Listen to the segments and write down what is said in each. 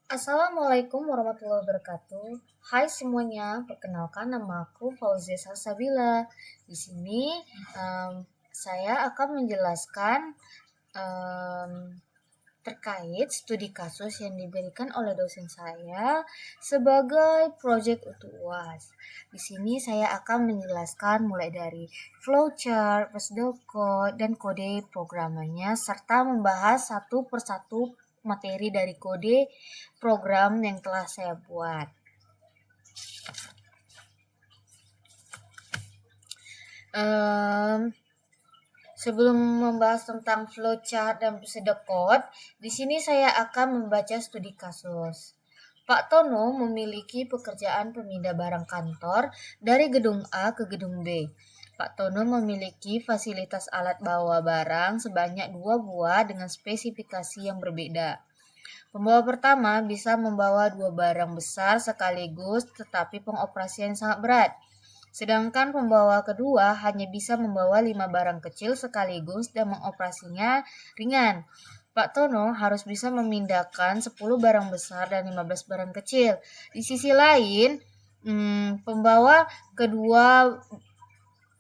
Assalamualaikum warahmatullahi wabarakatuh. Hai semuanya, perkenalkan nama aku Fauzia Salsabila. Di sini saya akan menjelaskan em, terkait studi kasus yang diberikan oleh dosen saya sebagai proyek untuk UAS. Di sini saya akan menjelaskan mulai dari flowchart, prosedur code, dan kode programannya serta membahas satu persatu materi dari kode program yang telah saya buat. Sebelum membahas tentang flowchart dan prosedur code, di sini saya akan membaca studi kasus. Pak Tono memiliki pekerjaan pemindah barang kantor dari gedung A ke gedung B. Pak Tono memiliki fasilitas alat bawa barang sebanyak 2 buah dengan spesifikasi yang berbeda. Pembawa pertama bisa membawa 2 barang besar sekaligus tetapi pengoperasian sangat berat. Sedangkan pembawa kedua hanya bisa membawa 5 barang kecil sekaligus dan mengoperasinya ringan. Pak Tono harus bisa memindahkan 10 barang besar dan 15 barang kecil. Di sisi lain, pembawa kedua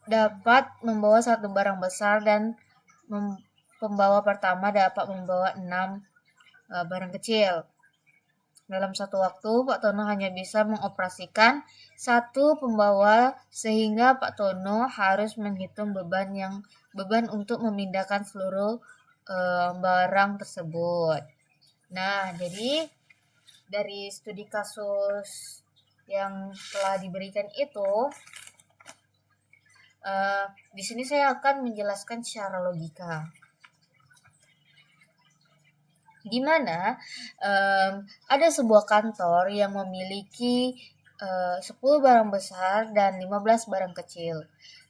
dapat membawa 1 barang besar dan pembawa pertama dapat membawa 6 barang kecil. Dalam satu waktu, Pak Tono hanya bisa mengoperasikan satu pembawa sehingga Pak Tono harus menghitung beban untuk memindahkan seluruh barang tersebut. Nah, jadi dari studi kasus yang telah diberikan itu, di sini saya akan menjelaskan secara logika. Di mana ada sebuah kantor yang memiliki 10 barang besar dan 15 barang kecil.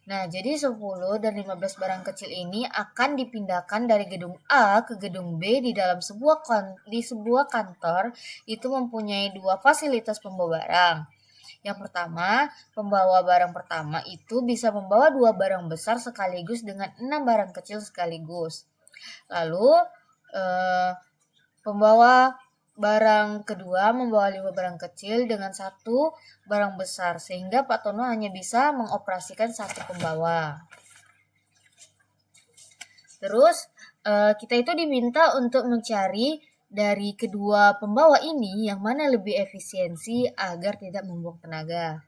Nah, jadi 10 dan 15 barang kecil ini akan dipindahkan dari gedung A ke gedung B di dalam sebuah kantor itu mempunyai 2 fasilitas pembawa barang. Yang pertama, pembawa barang pertama itu bisa membawa 2 barang besar sekaligus dengan 6 barang kecil sekaligus. Lalu pembawa barang kedua membawa 5 barang kecil dengan 1 barang besar sehingga Pak Tono hanya bisa mengoperasikan 1 pembawa. Terus kita itu diminta untuk mencari dari kedua pembawa ini yang mana lebih efisiensi agar tidak membuang tenaga.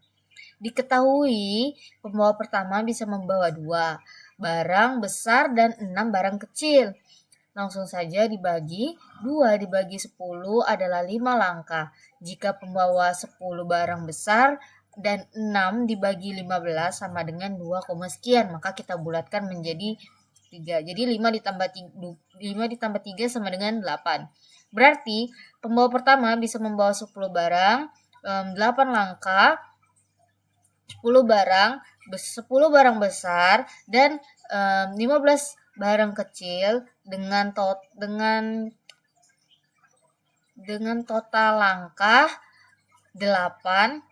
Diketahui pembawa pertama bisa membawa 2 barang besar dan 6 barang kecil. Langsung saja dibagi 2 dibagi 10 adalah 5 langkah. Jika pembawa 10 barang besar dan 6 dibagi 15 sama dengan 2, sekian, maka kita bulatkan menjadi 3. Jadi 5 ditambah 3 sama dengan 8. Berarti pembawa pertama bisa membawa 10 barang, 8 langkah, 10 barang besar dan 15 barang kecil dengan total langkah 8.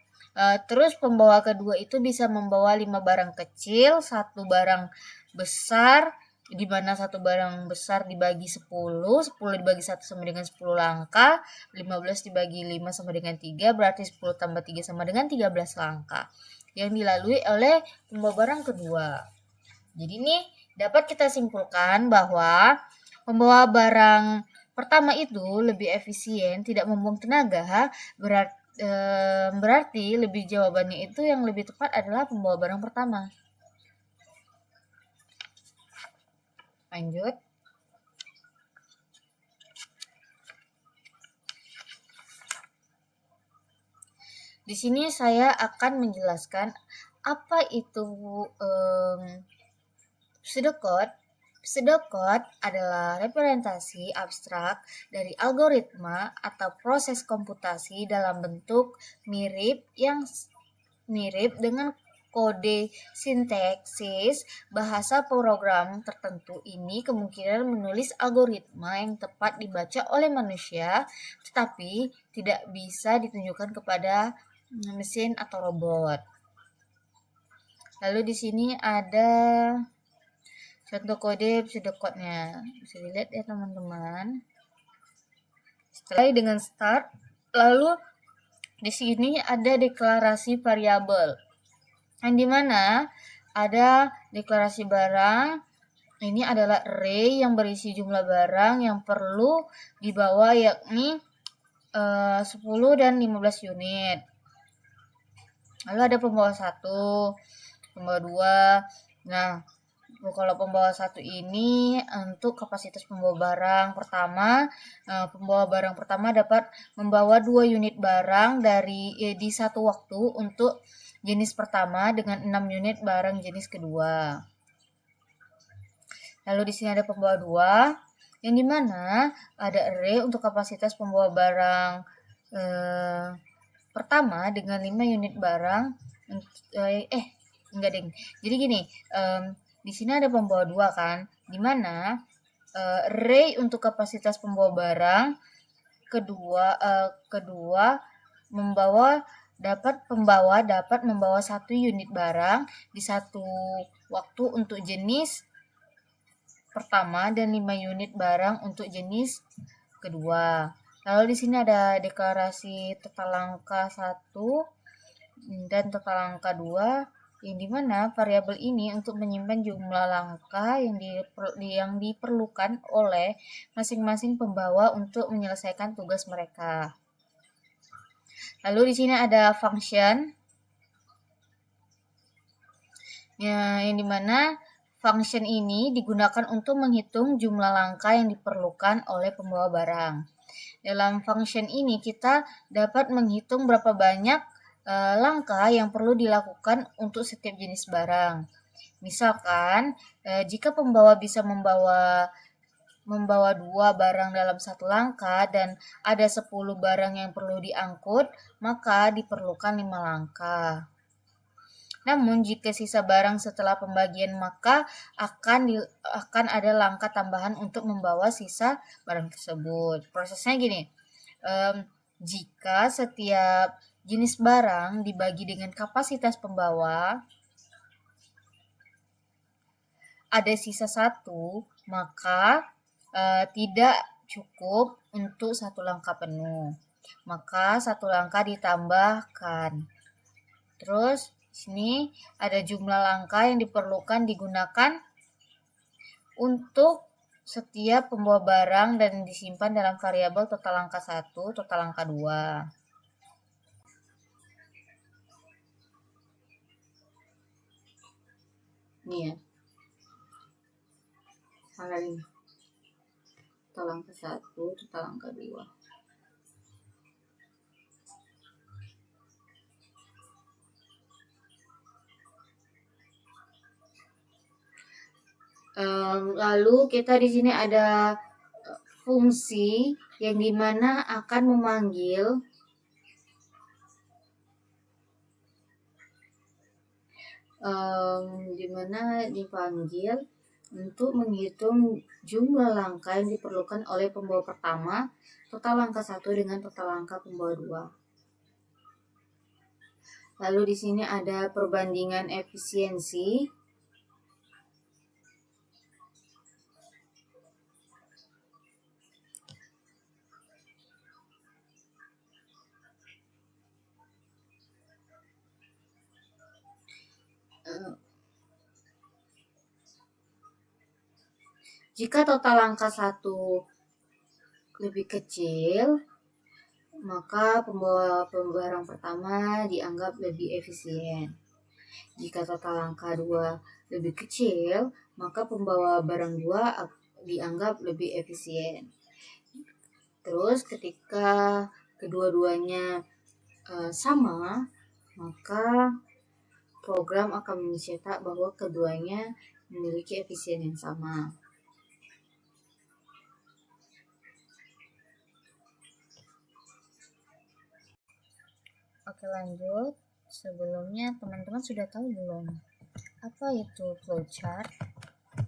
Terus pembawa kedua itu bisa membawa 5 barang kecil, 1 barang besar, di mana 1 barang besar dibagi 10, 10 dibagi 1 sama dengan 10 langkah, 15 dibagi 5 sama dengan 3, berarti 10 tambah 3 sama dengan 13 langkah yang dilalui oleh pembawa barang kedua. Jadi nih dapat kita simpulkan bahwa pembawa barang pertama itu lebih efisien, tidak membuang tenaga, berarti lebih jawabannya itu yang lebih tepat adalah pembawa barang pertama. Lanjut. Di sini saya akan menjelaskan apa itu pseudocode. Pseudocode adalah representasi abstrak dari algoritma atau proses komputasi dalam bentuk mirip dengan kode sintaksis bahasa program tertentu. Ini kemungkinan menulis algoritma yang tepat dibaca oleh manusia, tetapi tidak bisa ditunjukkan kepada mesin atau robot. Lalu di sini ada contoh kode pseudocode-nya. Bisa dilihat ya teman-teman. Setelah dengan start, Lalu di sini ada deklarasi variabel, yang dimana ada deklarasi barang. Ini adalah array yang berisi jumlah barang yang perlu dibawa, yakni 10 dan 15 unit. Lalu ada pembawa 1, pembawa 2. Nah, kalau pembawa 1 ini untuk kapasitas pembawa barang pertama, pembawa barang pertama dapat membawa 2 unit barang di satu waktu untuk jenis pertama dengan 6 unit barang jenis kedua. Lalu di sini ada pembawa 2, yang dimana ada array untuk kapasitas pembawa barang pertama dengan 5 unit barang. Enggak deng. Jadi gini, di sini ada pembawa 2 kan, dimana array untuk kapasitas pembawa barang kedua pembawa dapat membawa 1 unit barang di satu waktu untuk jenis pertama dan 5 unit barang untuk jenis kedua. Lalu di sini ada deklarasi total angka 1 dan total angka 2, yang dimana variabel ini untuk menyimpan jumlah langkah yang diperlukan oleh masing-masing pembawa untuk menyelesaikan tugas mereka. Lalu di sini ada function, yang dimana function ini digunakan untuk menghitung jumlah langkah yang diperlukan oleh pembawa barang. Dalam function ini kita dapat menghitung berapa banyak langkah yang perlu dilakukan untuk setiap jenis barang. Misalkan, jika pembawa bisa membawa 2 barang dalam satu langkah dan ada 10 barang yang perlu diangkut, maka diperlukan 5 langkah. Namun jika sisa barang setelah pembagian, maka akan ada langkah tambahan untuk membawa sisa barang tersebut. Prosesnya gini, jika setiap jenis barang dibagi dengan kapasitas pembawa, ada sisa 1, maka tidak cukup untuk 1 langkah penuh. Maka 1 langkah ditambahkan. Terus sini ada jumlah langkah yang diperlukan digunakan untuk setiap pembawa barang dan disimpan dalam variabel total angka 1, total angka 2. Ini ya. Salah ini. Total angka 1, total angka 2. Lalu kita di sini ada fungsi yang dimana akan memanggil dipanggil untuk menghitung jumlah langkah yang diperlukan oleh pembawa pertama, total angka 1 dengan total angka pembawa 2. Lalu di sini ada perbandingan efisiensi. Jika total angka 1 lebih kecil, maka pembawa barang pertama dianggap lebih efisien. Jika total angka 2 lebih kecil, maka pembawa barang 2 dianggap lebih efisien. Terus ketika kedua-duanya sama, maka program akan mencetak bahwa keduanya memiliki efisien yang sama. Oke, lanjut. Sebelumnya teman-teman sudah tahu belum apa itu flowchart?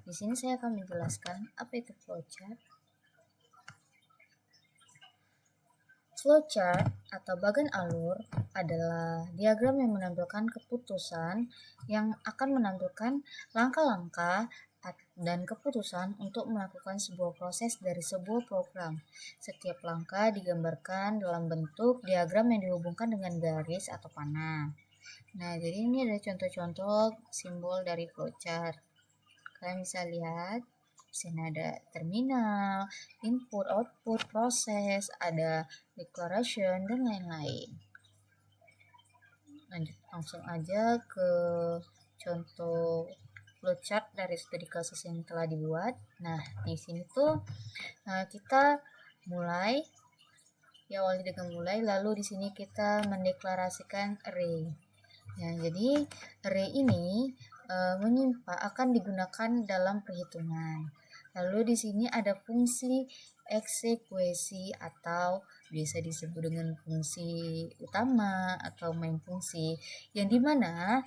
Di sini saya akan menjelaskan apa itu flowchart. Flowchart atau bagan alur adalah diagram yang menampilkan keputusan yang akan menampilkan langkah-langkah dan keputusan untuk melakukan sebuah proses dari sebuah program. Setiap langkah digambarkan dalam bentuk diagram yang dihubungkan dengan garis atau panah. Nah, jadi ini ada contoh-contoh simbol dari flowchart. Kalian bisa lihat, di sini ada terminal, input, output, proses, ada declaration, dan lain-lain. Lanjut langsung aja ke contoh flowchart dari studi kasus yang telah dibuat. Nah, di sini tuh kita mulai, awalnya dengan mulai, lalu di sini kita mendeklarasikan array. Ya, jadi array ini akan digunakan dalam perhitungan. Lalu di sini ada fungsi eksekusi atau biasa disebut dengan fungsi utama atau main fungsi, yang dimana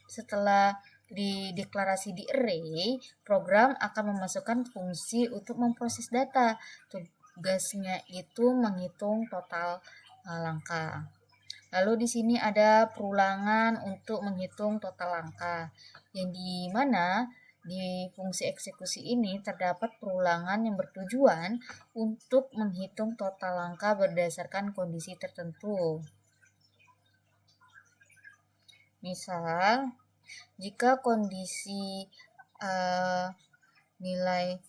setelah di deklarasi di array, program akan memasukkan fungsi untuk memproses data. Tugasnya itu menghitung total langkah. Lalu di sini ada perulangan untuk menghitung total langkah, yang di mana di fungsi eksekusi ini terdapat perulangan yang bertujuan untuk menghitung total langkah berdasarkan kondisi tertentu. Misal, jika kondisi nilai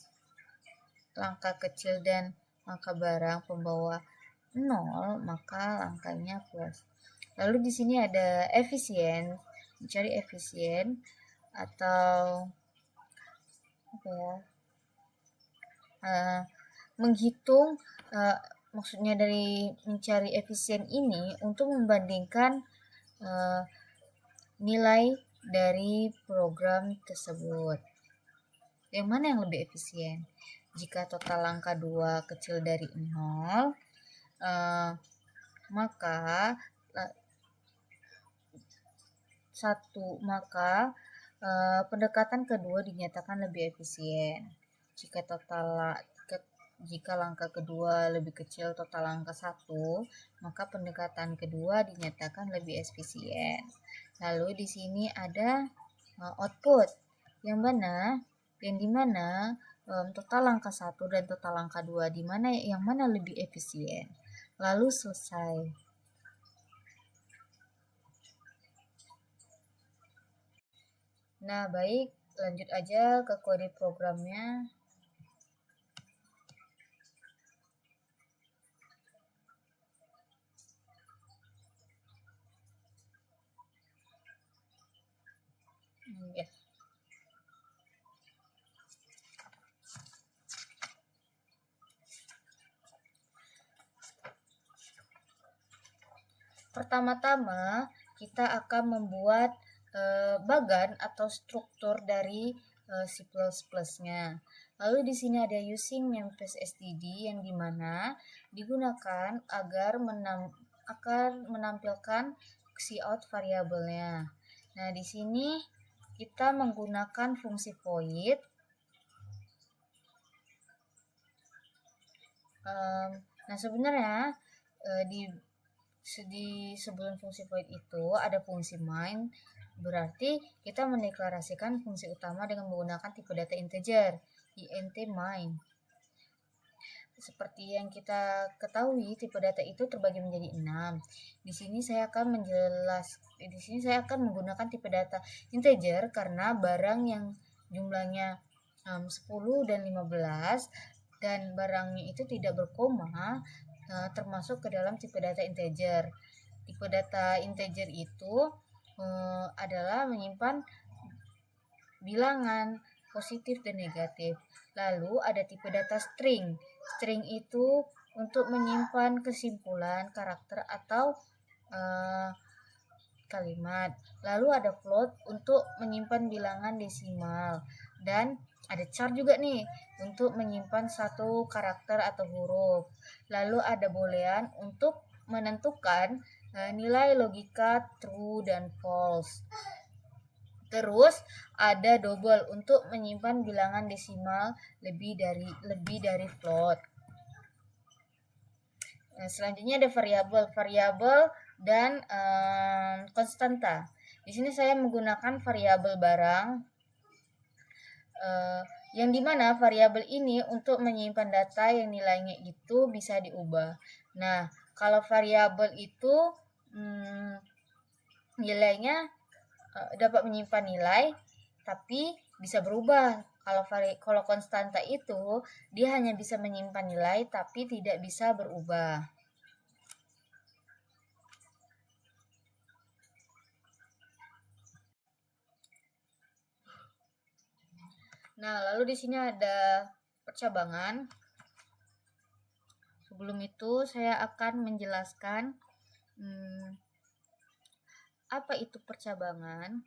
langkah kecil dan langkah barang pembawa 0, maka langkahnya plus. Lalu di sini ada efisien, mencari efisien atau menghitung, maksudnya dari mencari efisien ini untuk membandingkan nilai dari program tersebut. Yang mana yang lebih efisien? Jika total langkah 2 kecil dari 0, maka pendekatan kedua dinyatakan lebih efisien. Jika langkah kedua lebih kecil total langkah 1, maka pendekatan kedua dinyatakan lebih efisien. Lalu di sini ada output, yang dimana total langkah 1 dan total langkah 2 yang mana lebih efisien. Lalu selesai. Nah, baik, lanjut aja ke kode programnya. Ya. Pertama-tama kita akan membuat bagan atau struktur dari C++ nya. Lalu di sini ada using manifest std, yang dimana digunakan agar menampilkan cout variabelnya. Nah, di sini kita menggunakan fungsi void. Nah, sebenarnya di sebelum fungsi void itu ada fungsi main, berarti kita mendeklarasikan fungsi utama dengan menggunakan tipe data integer, int main. Seperti yang kita ketahui, tipe data itu terbagi menjadi 6. Di sini saya akan menggunakan tipe data integer karena barang yang jumlahnya 10 dan 15 dan barangnya itu tidak berkoma termasuk ke dalam tipe data integer. Tipe data integer itu adalah menyimpan bilangan positif dan negatif. Lalu ada tipe data string. String itu untuk menyimpan kesimpulan, karakter, atau kalimat. Lalu ada float untuk menyimpan bilangan desimal. Dan ada char juga nih untuk menyimpan satu karakter atau huruf. Lalu ada boolean untuk menentukan nilai logika true dan false. Terus ada double untuk menyimpan bilangan desimal lebih dari float. Selanjutnya ada variabel dan konstanta. Di sini saya menggunakan variabel barang yang dimana variabel ini untuk menyimpan data yang nilainya itu bisa diubah. Nah, kalau variabel itu nilainya dapat menyimpan nilai tapi bisa berubah. Kalau konstanta itu dia hanya bisa menyimpan nilai tapi tidak bisa berubah. Nah, lalu di sini ada percabangan. Sebelum itu saya akan menjelaskan apa itu percabangan.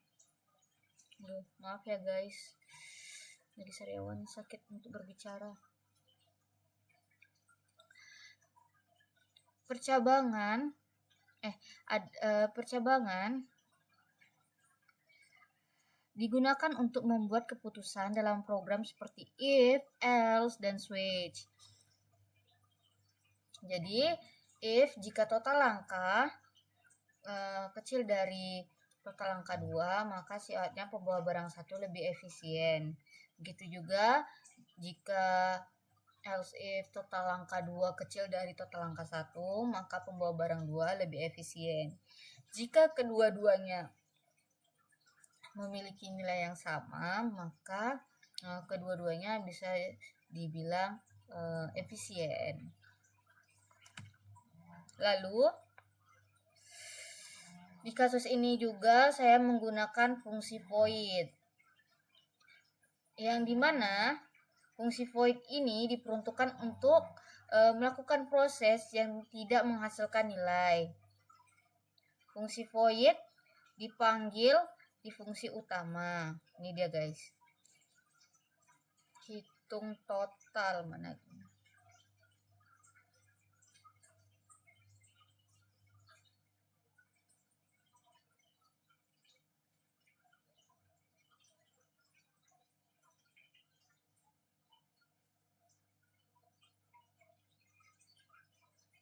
Maaf ya guys, jadi sariawan sakit untuk berbicara. Percabangan digunakan untuk membuat keputusan dalam program seperti if, else, dan switch. Jadi, if jika total langkah kecil dari total angka 2, maka sifatnya pembawa barang 1 lebih efisien. Begitu juga jika else if total angka 2 kecil dari total angka 1, maka pembawa barang 2 lebih efisien. Jika kedua-duanya memiliki nilai yang sama, maka kedua-duanya bisa dibilang efisien. Lalu di kasus ini juga saya menggunakan fungsi void, yang dimana fungsi void ini diperuntukkan untuk melakukan proses yang tidak menghasilkan nilai. Fungsi void dipanggil di fungsi utama. Ini dia guys. Hitung total mana?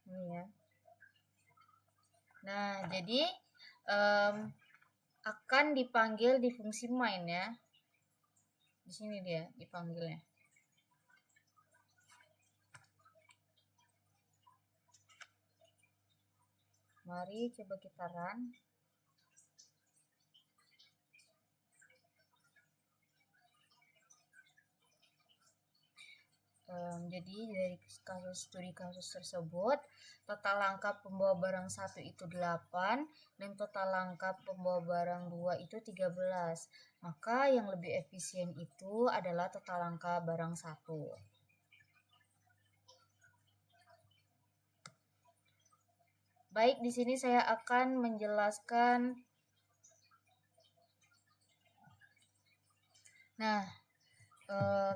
Ini ya. Nah, jadi akan dipanggil di fungsi main ya. Di sini dia dipanggilnya. Mari coba kita run. Jadi dari studi kasus tersebut, total langkah pembawa barang 1 itu 8 dan total langkah pembawa barang 2 itu 13. Maka yang lebih efisien itu adalah total langkah barang 1. Baik, di sini saya akan menjelaskan. Nah,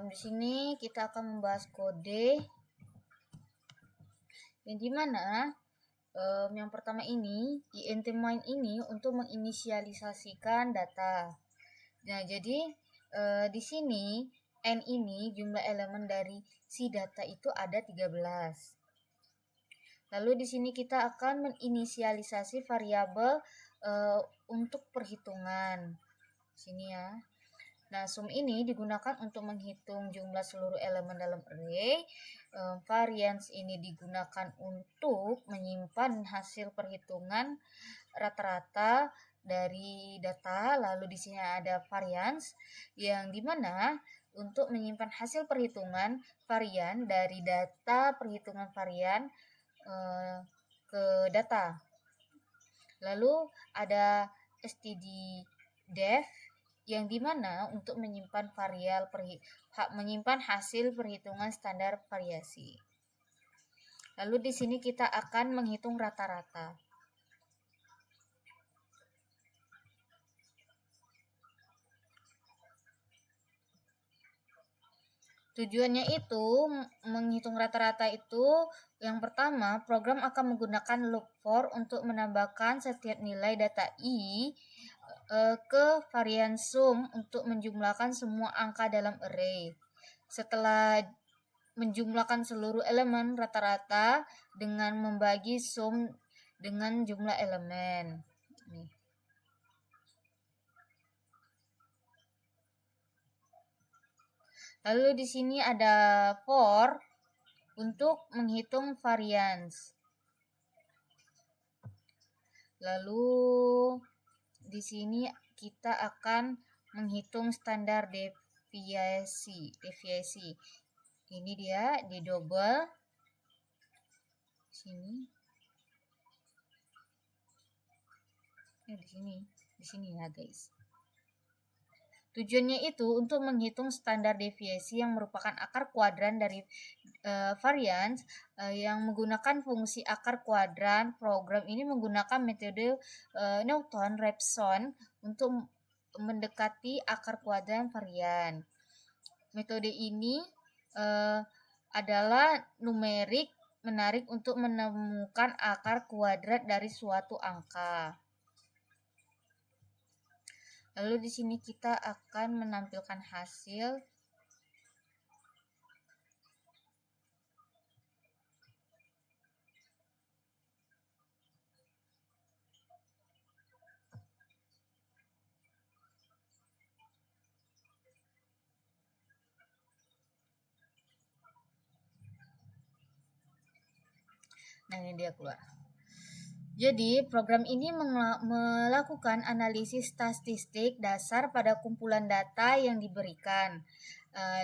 di sini kita akan membahas kode yang dimana yang pertama ini int main ini untuk menginisialisasikan data. Nah, jadi di sini n ini jumlah elemen dari si data itu ada 13. Lalu di sini kita akan menginisialisasi variabel untuk perhitungan. Sini ya. Nah, sum ini digunakan untuk menghitung jumlah seluruh elemen dalam array. Variance ini digunakan untuk menyimpan hasil perhitungan rata-rata dari data. Lalu di sini ada variance, yang dimana untuk menyimpan hasil perhitungan varian dari data perhitungan varian ke data. Lalu ada stddev, yang dimana untuk menyimpan hasil perhitungan standar variasi. Lalu di sini kita akan menghitung rata-rata. Tujuannya itu menghitung rata-rata itu, yang pertama, program akan menggunakan loop for untuk menambahkan setiap nilai data i ke varian sum untuk menjumlahkan semua angka dalam array. Setelah menjumlahkan seluruh elemen rata-rata dengan membagi sum dengan jumlah elemen. Nih. Lalu di sini ada for untuk menghitung varians. Lalu di sini kita akan menghitung standar deviasi. Ini dia di double sini. Di sini ya, guys. Tujuannya itu untuk menghitung standar deviasi yang merupakan akar kuadran dari varians yang menggunakan fungsi akar kuadran. Program ini menggunakan metode Newton-Raphson untuk mendekati akar kuadran varian. Metode ini adalah numerik menarik untuk menemukan akar kuadrat dari suatu angka. Lalu di sini kita akan menampilkan hasil. Nah, ini dia keluar. Jadi, program ini melakukan analisis statistik dasar pada kumpulan data yang diberikan.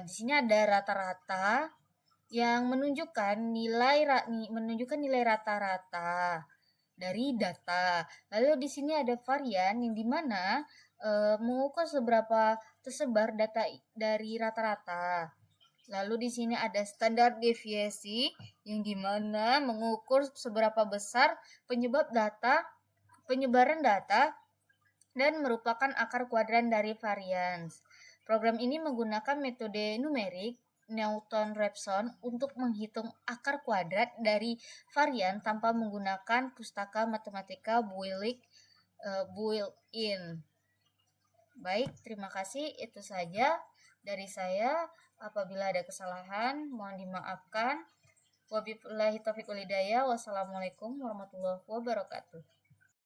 Di sini ada rata-rata yang menunjukkan nilai rata-rata dari data. Lalu di sini ada varian yang dimana mengukur seberapa tersebar data dari rata-rata. Lalu di sini ada standar deviasi yang dimana mengukur seberapa besar penyebaran data dan merupakan akar kuadran dari varians. Program ini menggunakan metode numerik Newton-Raphson untuk menghitung akar kuadrat dari varian tanpa menggunakan pustaka matematika built-in. Baik, terima kasih. Itu saja dari saya. Apabila ada kesalahan, mohon dimaafkan. Wabillahi taufiq wal hidayah. Wassalamualaikum warahmatullahi wabarakatuh.